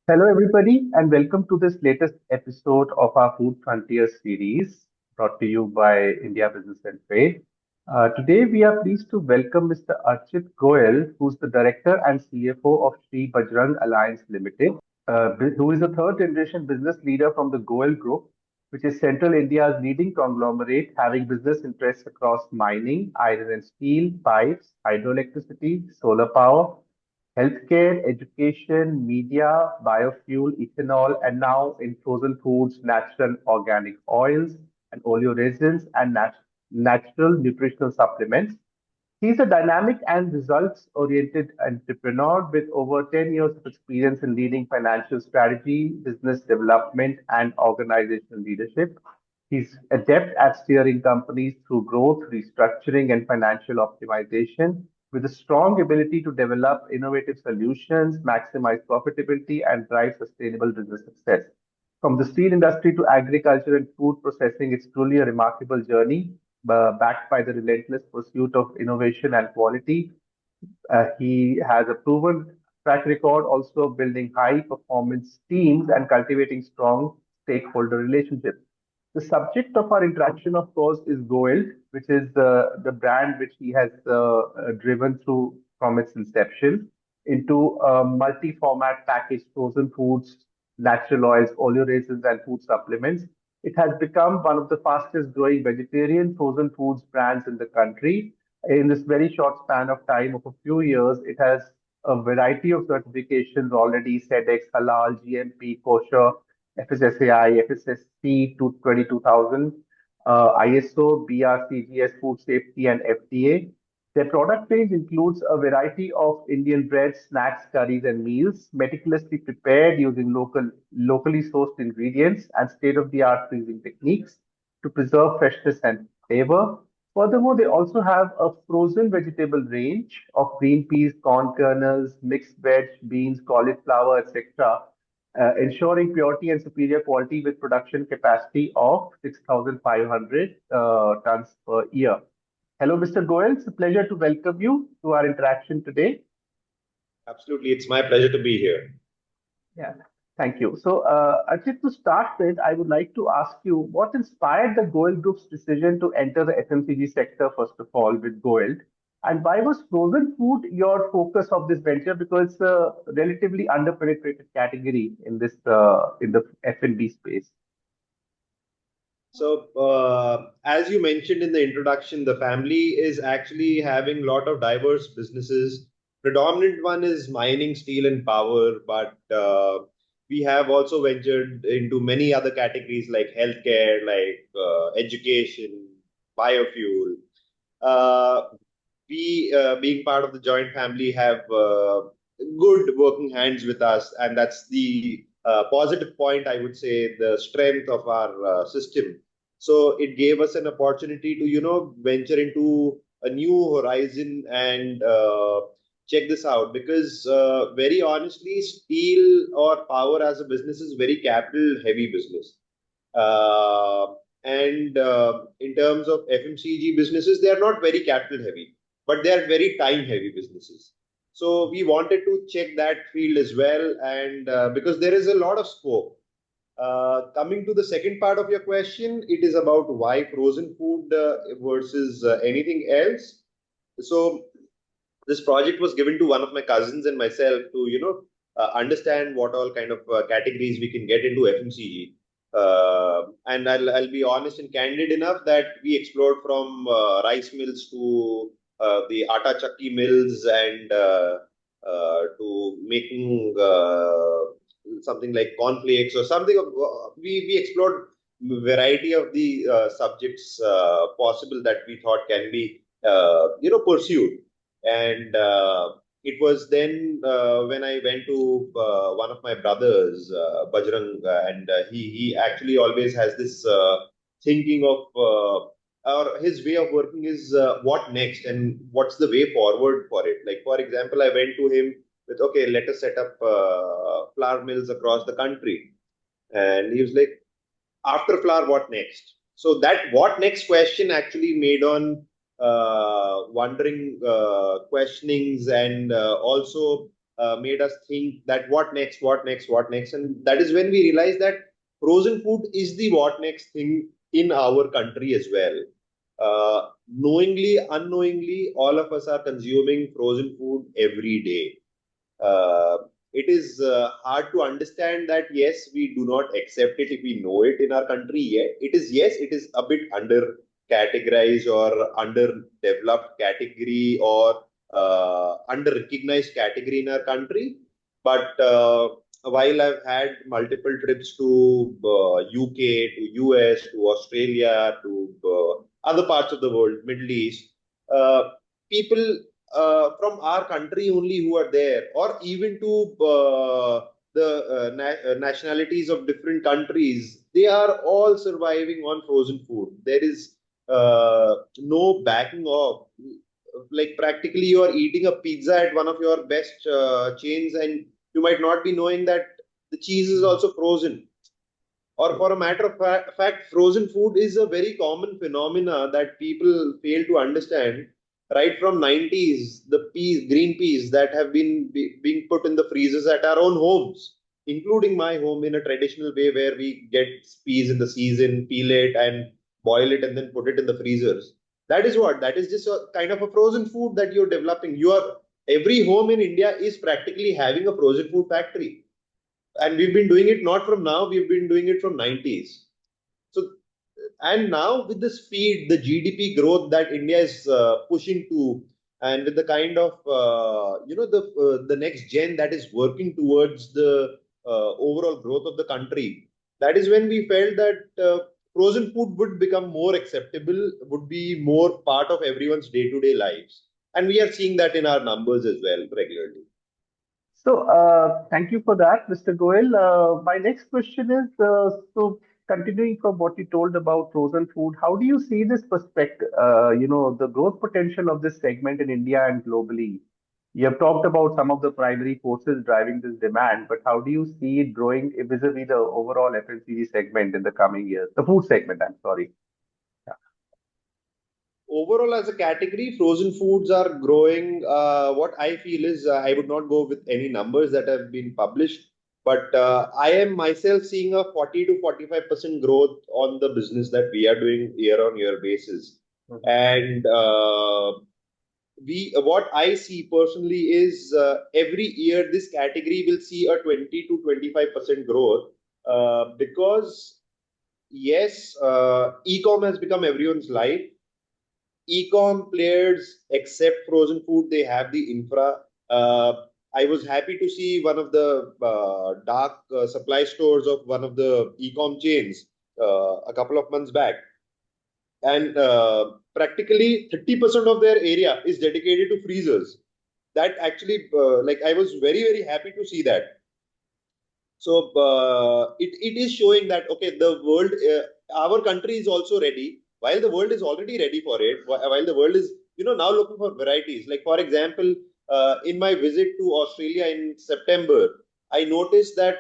Hello, everybody, and welcome to this latest episode of our Food Frontier series brought to you by India Business and Trade. Today, we are pleased to welcome Mr. Archit Goel, who's the Director and CFO of Sri Bajrang Alliance Limited, who is a third generation business leader from the Goel Group, which is Central India's leading conglomerate having business interests across mining, iron and steel, pipes, hydroelectricity, solar power, healthcare, education, media, biofuel, ethanol, and now in frozen foods, natural organic oils and oleoresins and natural nutritional supplements. He's a dynamic and results oriented entrepreneur with over 10 years of experience in leading financial strategy, business development, and organizational leadership. He's adept at steering companies through growth, restructuring, and financial optimization with a strong ability to develop innovative solutions, maximize profitability, and drive sustainable business success. From the steel industry to agriculture and food processing, it's truly a remarkable journey backed by the relentless pursuit of innovation and quality. He has a proven track record also of building high performance teams and cultivating strong stakeholder relationships. The subject of our interaction, of course, is Gold, which is the brand which he has driven through from its inception into multi-format packaged frozen foods, natural oils, oleoresins, and food supplements. It has become one of the fastest growing vegetarian frozen foods brands in the country. In this very short span of time of a few years, it has a variety of certifications already: SEDEX, Halal, GMP, kosher, FSSAI, FSSC to 22000, ISO, BRCGS, Food Safety, and FDA. Their product range includes a variety of Indian breads, snacks, curries, and meals, meticulously prepared using locally sourced ingredients and state-of-the-art freezing techniques to preserve freshness and flavor. Furthermore, they also have a frozen vegetable range of green peas, corn kernels, mixed veg, beans, cauliflower, etc., ensuring purity and superior quality with production capacity of 6,500 tons per year. Hello, Mr. Goel. It's a pleasure to welcome you to our interaction today. Absolutely, it's my pleasure to be here. Yeah, thank you. So, Archit, to start with, I would like to ask you what inspired the Gold Group's decision to enter the FMCG sector, first of all, with Gold, and why was frozen food your focus of this venture? Because it's a relatively underpenetrated category in the F&B space. So, as you mentioned in the introduction, the family is actually having a lot of diverse businesses. Predominant one is mining, steel, and power, but we have also ventured into many other categories like healthcare, like education, biofuel. Uh, we, being part of the joint family, have good working hands with us, and that's the positive point, I would say, the strength of our system. So it gave us an opportunity to, venture into a new horizon and check this out because, very honestly, steel or power as a business is very capital heavy business. Uh, and in terms of FMCG businesses, they are not very capital heavy, but they are very time heavy businesses. So we wanted to check that field as well, and because there is a lot of scope. Coming to the second part of your question, it is about why frozen food versus anything else. So this project was given to one of my cousins and myself to understand what all kind of categories we can get into FMCG. And I'll be honest and candid enough that we explored from rice mills to the atta chakki mills and to making something like cornflakes or something. We explored variety of the subjects possible that we thought can be pursued. And it was then when I went to one of my brothers, Bajrang, and he actually always has this thinking of or his way of working is what next and what's the way forward for it. Like for example, I went to him with, okay, let us set up flour mills across the country, and he was like, after flour, what next? So that what next question actually made on wondering questionings and also made us think that what next, what next, what next, and that is when we realized that frozen food is the what next thing in our country as well. Knowingly, unknowingly, all of us are consuming frozen food every day. uh, it is hard to understand that yes, we do not accept it if we know it in our country yet. It is, yes, it is a bit under categorized or underdeveloped category or under recognized category in our country. But while I've had multiple trips to UK, to US, to Australia, to other parts of the world, Middle East, people from our country only who are there, or even to the nationalities of different countries, they are all surviving on frozen food. There is no backing off. Like practically, you are eating a pizza at one of your best chains, and you might not be knowing that the cheese is also frozen. Or for a matter of fact, frozen food is a very common phenomena that people fail to understand. Right from 90s, the peas, green peas that have been being put in the freezers at our own homes, including my home, in a traditional way where we get peas in the season, peel it and boil it and then put it in the freezers. That is what, that is just a kind of a frozen food that you're developing. You are, every home in India is practically having a frozen food factory, and we've been doing it not from now, we've been doing it from 90s. So, and now with the speed, the GDP growth that India is pushing to, and with the kind of the next gen that is working towards the overall growth of the country, that is when we felt that frozen food would become more acceptable, would be more part of everyone's day-to-day lives, and we are seeing that in our numbers as well regularly. So, thank you for that, Mr. Goel. My next question is, so continuing from what you told about frozen food, how do you see this perspective, the growth potential of this segment in India and globally? You have talked about some of the primary forces driving this demand, but how do you see it growing vis-a-vis the overall FMCG segment in the coming years? The food segment, I'm sorry. Yeah. Overall, as a category, frozen foods are growing. What I feel is, I would not go with any numbers that have been published, but I am myself seeing a 40 to 45% growth on the business that we are doing year on year basis. Mhm. And what I see personally is, every year this category will see a 20 to 25% growth, because yes, e-com has become everyone's life. E-com players accept frozen food. They have the infra. I was happy to see one of the dark supply stores of one of the e-com chains a couple of months back, and practically 30% of their area is dedicated to freezers. That actually, like, I was very happy to see that. So it is showing that okay, the world, our country is also ready. While the world is already ready for it, while the world is now looking for varieties. Like for example, in my visit to Australia in September, I noticed that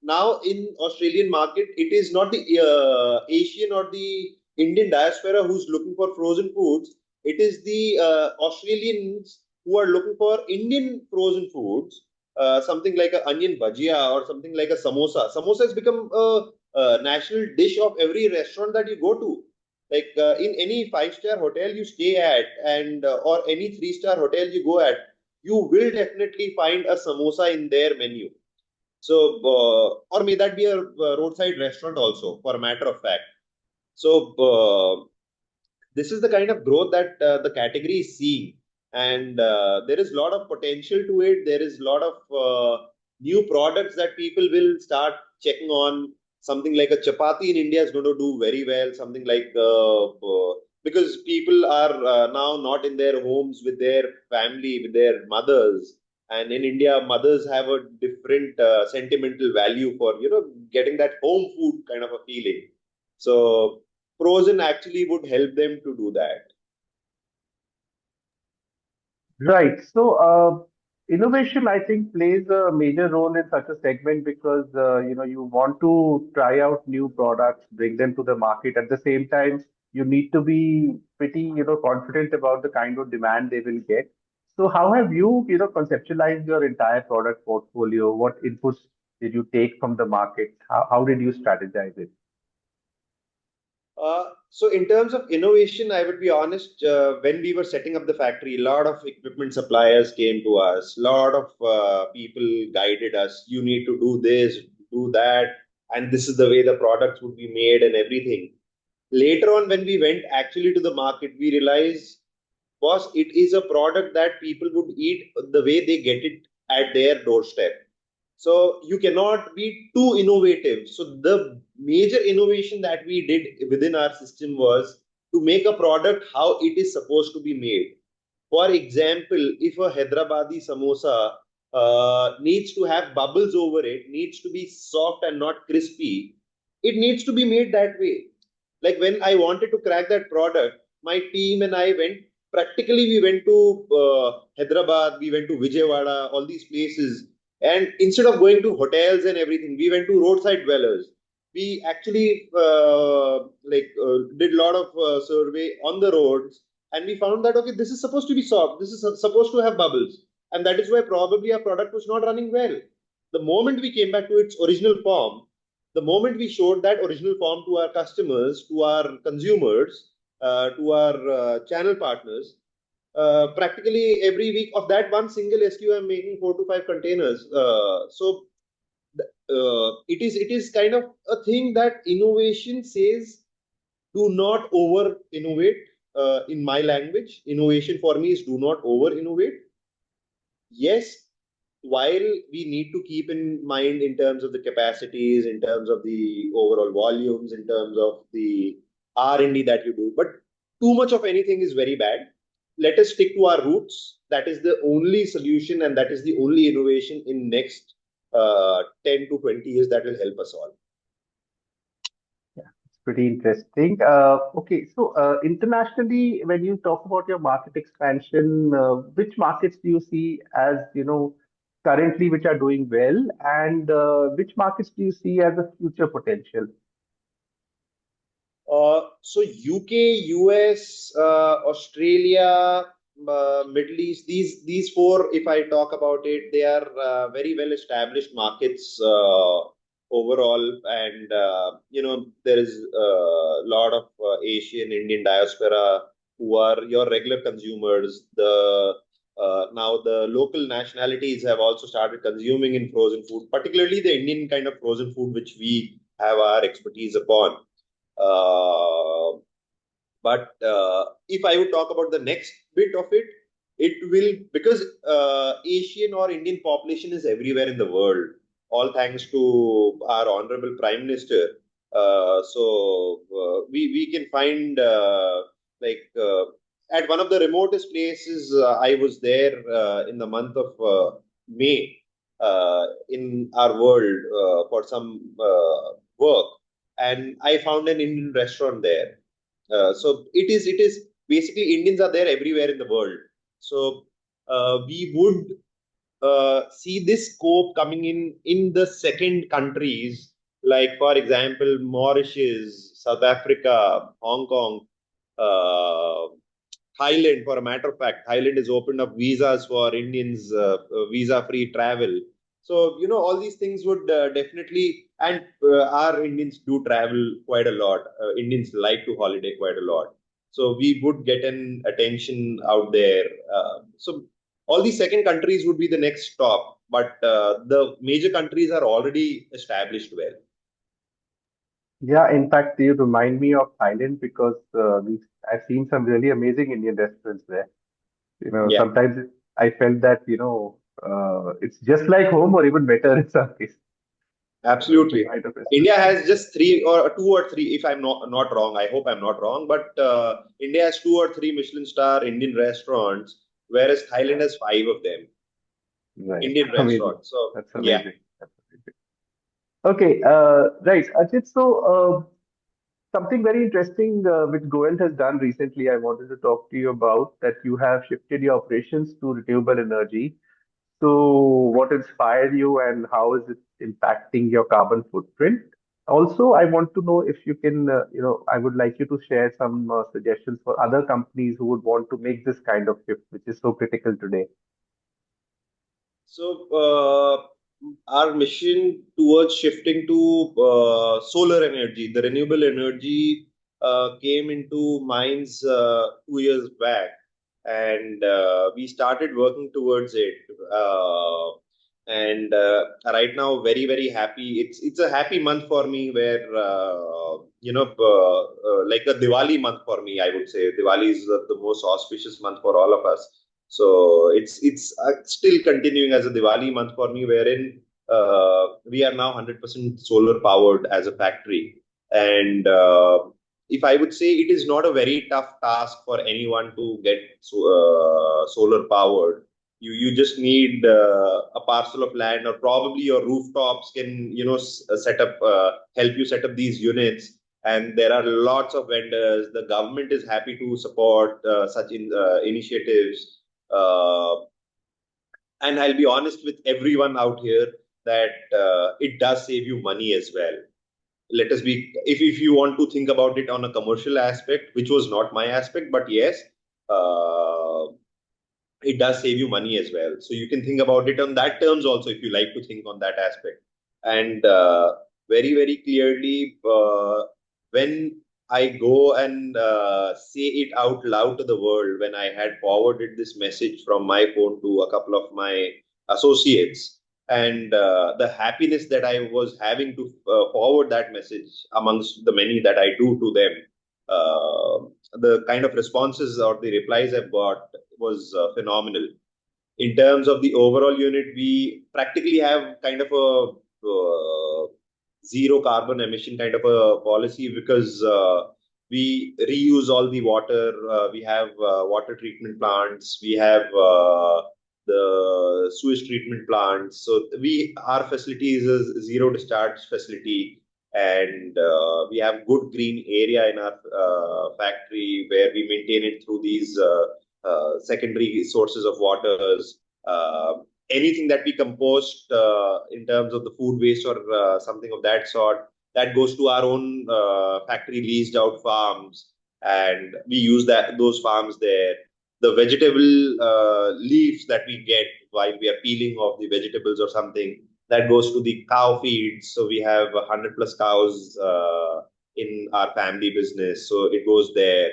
now in Australian market, it is not the Asian or the Indian diaspora who's looking for frozen foods. It is the Australians who are looking for Indian frozen foods, something like a onion bhajia or something like a samosa. Samosa has become a national dish of every restaurant that you go to. Like in any five-star hotel you stay at, and or any three-star hotel you go at, you will definitely find a samosa in their menu. So, or may that be a roadside restaurant also, for a matter of fact. So, this is the kind of growth that the category is seeing, and there is a lot of potential to it. There is a lot of new products that people will start checking on. Something like a chapati in India is going to do very well. Something like because people are now not in their homes with their family, with their mothers, and in India mothers have a different sentimental value for getting that home food kind of a feeling. So frozen actually would help them to do that. Right. So, innovation, I think, plays a major role in such a segment because you want to try out new products, bring them to the market. At the same time, you need to be pretty confident about the kind of demand they will get. So how have you, conceptualized your entire product portfolio? What inputs did you take from the market? How did you strategize it? So in terms of innovation, I would be honest, when we were setting up the factory, a lot of equipment suppliers came to us, a lot of people guided us. You need to do this, do that, and this is the way the products would be made and everything. Later on, when we went actually to the market, we realized, boss, it is a product that people would eat the way they get it at their doorstep. So you cannot be too innovative. So the major innovation that we did within our system was to make a product how it is supposed to be made. For example, if a Hyderabadi samosa needs to have bubbles over it, needs to be soft and not crispy, it needs to be made that way. Like when I wanted to crack that product, my team and I went, practically we went to Hyderabad, we went to Vijayawada, all these places, and instead of going to hotels and everything, we went to roadside dwellers. We actually did a lot of survey on the roads, and we found that okay, this is supposed to be soft, this is supposed to have bubbles, and that is why probably our product was not running well. The moment we came back to its original form, the moment we showed that original form to our customers, to our consumers, to our channel partners, practically every week of that one single SKU, I'm making 4 to 5 containers. It is kind of a thing that innovation says, do not over innovate. In my language, innovation for me is do not over innovate. Yes, while we need to keep in mind in terms of the capacities, in terms of the overall volumes, in terms of the R&D that you do, but too much of anything is very bad. Let us stick to our roots. That is the only solution, and that is the only innovation in next 10 to 20 years that will help us all. Yeah, it's pretty interesting. Okay, so internationally, when you talk about your market expansion, which markets do you see as, currently which are doing well, and which markets do you see as a future potential? So UK, US, Australia, Middle East, these four, if I talk about it, they are very well established markets overall, and there is a lot of Asian Indian diaspora who are your regular consumers. The Now the local nationalities have also started consuming in frozen food, particularly the Indian kind of frozen food, which we have our expertise upon. But if I would talk about the next bit of it, it will, because Asian or Indian population is everywhere in the world, all thanks to our honorable Prime Minister. We can find at one of the remotest places. I was there in the month of May in our world for some work, and I found an Indian restaurant there. So it is basically Indians are there everywhere in the world. So we would see this scope coming in the second countries, like for example Mauritius, South Africa, Hong Kong, uh, Thailand. For a matter of fact, Thailand has opened up visas for Indians, visa-free travel. So all these things would definitely, and our Indians do travel quite a lot. Indians like to holiday quite a lot, so we would get an attention out there. So all these second countries would be the next stop, but the major countries are already established well. Yeah, in fact, you remind me of Thailand because I've seen some really amazing Indian restaurants there. Yeah. Sometimes I felt that, it's just like home or even better in some cases. The Absolutely. kind of India restaurants. has just three or two or three, if I'm not wrong. I hope I'm not wrong, but India has two or three Michelin star Indian restaurants, whereas Thailand has five of them, Right. Indian Amazing. restaurants. So That's yeah, amazing. That's amazing. Okay, right. Ajit, so something very interesting which Goel has done recently, I wanted to talk to you about that you have shifted your operations to renewable energy. So, what inspired you and how is it impacting your carbon footprint? Also, I want to know if you can, I would like you to share some suggestions for other companies who would want to make this kind of shift, which is so critical today. So, our mission towards shifting to solar energy, the renewable energy, came into minds 2 years back, and we started working towards it. And right now, very very happy. It's a happy month for me, where like a Diwali month for me. I would say Diwali is the most auspicious month for all of us. So it's still continuing as a Diwali month for me, wherein we are now 100% solar powered as a factory. And if I would say, it is not a very tough task for anyone to get solar powered. You just need a parcel of land, or probably your rooftops can set up help you set up these units. And there are lots of vendors. The government is happy to support such initiatives. uh, and I'll be honest with everyone out here that it does save you money as well. Let us be, if you want to think about it on a commercial aspect, which was not my aspect, but yes, uh, it does save you money as well. So you can think about it on that terms also, if you like to think on that aspect. And very very clearly, when I go and say it out loud to the world, when I had forwarded this message from my phone to a couple of my associates, and the happiness that I was having to forward that message amongst the many that I do to them, the kind of responses or the replies I've got was phenomenal. In terms of the overall unit, we practically have kind of a zero carbon emission kind of a policy, because we reuse all the water. We have water treatment plants. We have the sewage treatment plants. So our facility is a zero discharge facility, and we have good green area in our factory, where we maintain it through these secondary sources of waters. Anything that we compost in terms of the food waste or something of that sort, that goes to our own factory leased out farms, and we use those farms there. The vegetable leaves that we get while we are peeling off the vegetables or something, that goes to the cow feeds. So we have 100 plus cows in our family business, so it goes there.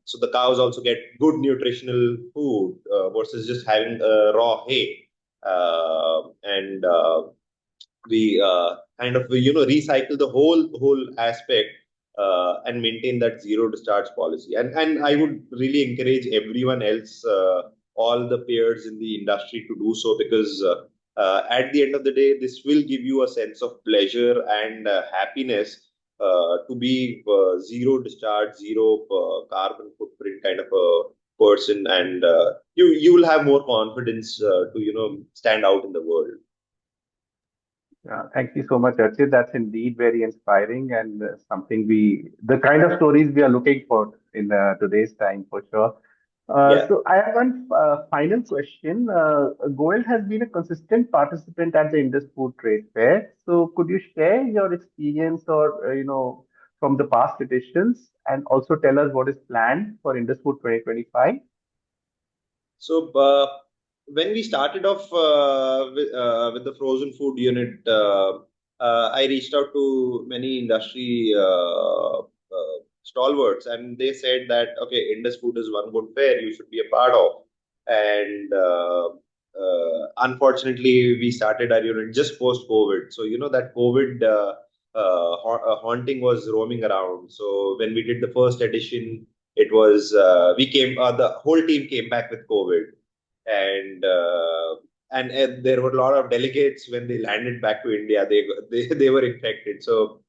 So the cows also get good nutritional food versus just having raw hay. And we kind of recycle the whole aspect, and maintain that zero discharge policy. And I would really encourage everyone else, all the peers in the industry, to do so, because at the end of the day, this will give you a sense of pleasure and happiness, to be zero discharge, zero carbon footprint kind of a person. And you will have more confidence to stand out in the world. Thank you so much, Archit. That's indeed very inspiring and something the kind of stories we are looking for in today's time for sure. Yeah. So I have one final question. Goel has been a consistent participant at the Indusfood Trade Fair. So could you share your experience or, from the past editions and also tell us what is planned for Indusfood 2025? So when we started off with the frozen food unit, I reached out to many industry stalwarts, and they said that, okay, Indus Food is one good fair you should be a part of. And unfortunately, we started our unit just post COVID. So that COVID haunting was roaming around. So when we did the first edition, it was the whole team came back with COVID. And there were a lot of delegates. When they landed back to India, they were infected. So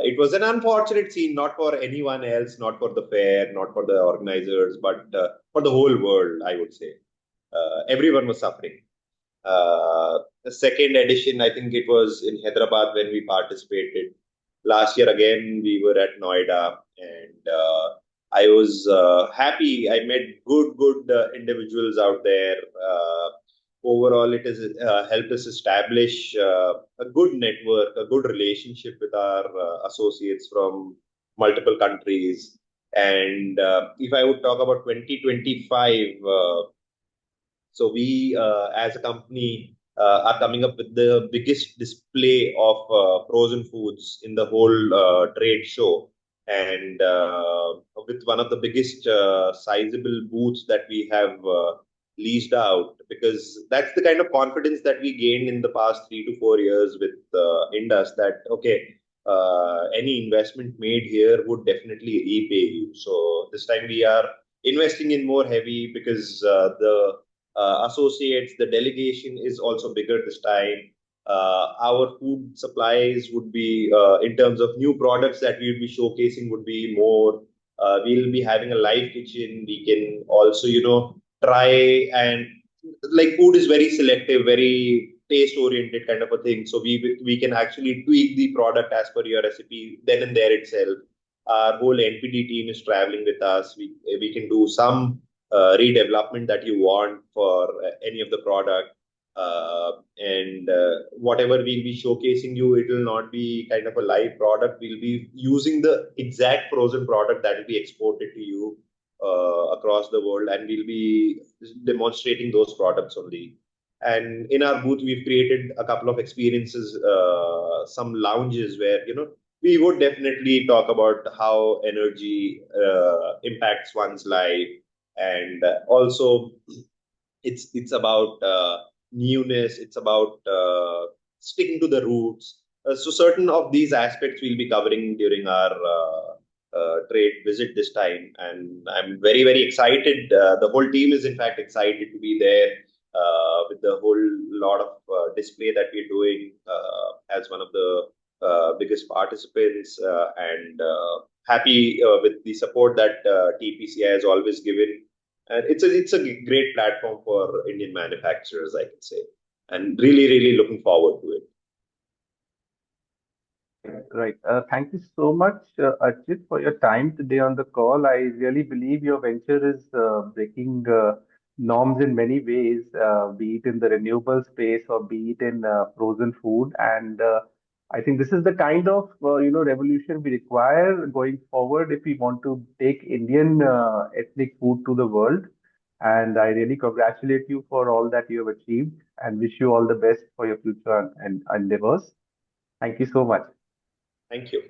it was an unfortunate scene, not for anyone else, not for the fair, not for the organizers, but for the whole world, I would say. Everyone was suffering. The second edition, I think it was in Hyderabad when we participated. Last year again, we were at Noida, and I was happy. I met good individuals out there. overall, it has helped us establish a good network, a good relationship with our associates from multiple countries. And if I would talk about 2025, so we, as a company, are coming up with the biggest display of frozen foods in the whole trade show, and with one of the biggest sizable booths that we have leased out, because that's the kind of confidence that we gained in the past 3 to 4 years with Indus. That okay. Any investment made here would definitely repay you. So this time we are investing in more heavy because the associates, the delegation is also bigger this time. Our food supplies would be, in terms of new products that we will be showcasing, would be more. We'll be having a live kitchen. We can also, try and like food is very selective, very taste oriented kind of a thing. So we can actually tweak the product as per your recipe then and there itself. Our whole NPD team is traveling with us. We can do some redevelopment that you want for any of the product. And whatever we'll be showcasing you, it will not be kind of a live product. We'll be using the exact frozen product that will be exported to you across the world, and we'll be demonstrating those products only. And in our booth, we've created a couple of experiences, some lounges where we would definitely talk about how energy impacts one's life, and also it's about newness. It's about sticking to the roots. So certain of these aspects we'll be covering during our trade visit this time, and I'm very excited. The whole team is in fact excited to be there with the whole lot of display that we're doing as one of the biggest participants, and happy with the support that TPCI has always given. And it's a great platform for Indian manufacturers, I can say, and really looking forward to it. Right. Thank you so much, Archit, for your time today on the call. I really believe your venture is breaking norms in many ways, be it in the renewable space or be it in frozen food. And I think this is the kind of revolution we require going forward if we want to take Indian ethnic food to the world. And I really congratulate you for all that you have achieved and wish you all the best for your future and endeavors. Thank you so much. Thank you.